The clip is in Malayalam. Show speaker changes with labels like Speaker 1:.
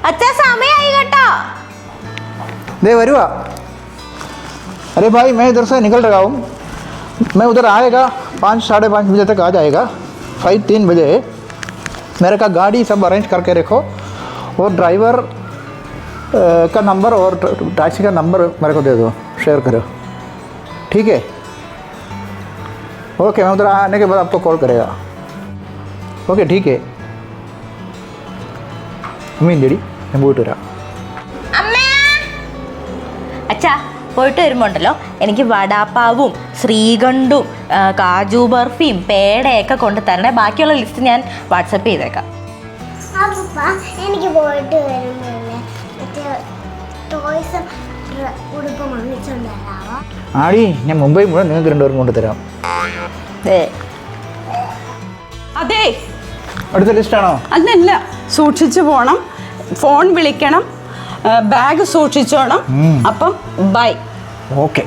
Speaker 1: अच्छा समय आई घटा
Speaker 2: दे वरुआ। अरे भाई मैं इधर से निकल रहा हूँ, मैं उधर आएगा 5 साढ़े 5 बजे तक आ जाएगा। 3 बजे मेरे का गाड़ी सब अरेंज करके रखो और ड्राइवर का नंबर और टैक्सी का नंबर मेरे को दे दो, शेयर करो, ठीक है? ओके, मैं उधर आने के बाद आपको कॉल करेगा। ओके ठीक है। अम्मी लेडी मैं बोल रहा।
Speaker 1: अच्छा പോയിട്ട് വരുമ്പോണ്ടല്ലോ എനിക്ക് വടാപ്പാവും ശ്രീകണ്ഠും കാജു ബർഫിയും പേടയൊക്കെ കൊണ്ട് തരണേ. ബാക്കിയുള്ള ലിസ്റ്റ് ഞാൻ വാട്സപ്പ് ചെയ്തേക്കാം.
Speaker 3: എനിക്ക് പോയിട്ട് വരുമ്പോൾ ടോയ്സും ഉടുപ്പും വാങ്ങിച്ചുകൊണ്ടുവരാമോ?
Speaker 2: ആടി ഞാൻ മുംബൈ മുഴുവൻ നിങ്ങൾക്ക് 2 പേർക്കും കൊണ്ടുതരാം.
Speaker 4: അതെ,
Speaker 2: അടുത്ത ലിസ്റ്റാണോ?
Speaker 4: അതല്ല, സൂക്ഷിച്ചു പോണം, ഫോൺ വിളിക്കണം, ബാഗ് സൂക്ഷിച്ചോണം. അപ്പം ബൈ.
Speaker 2: ഓക്കെ.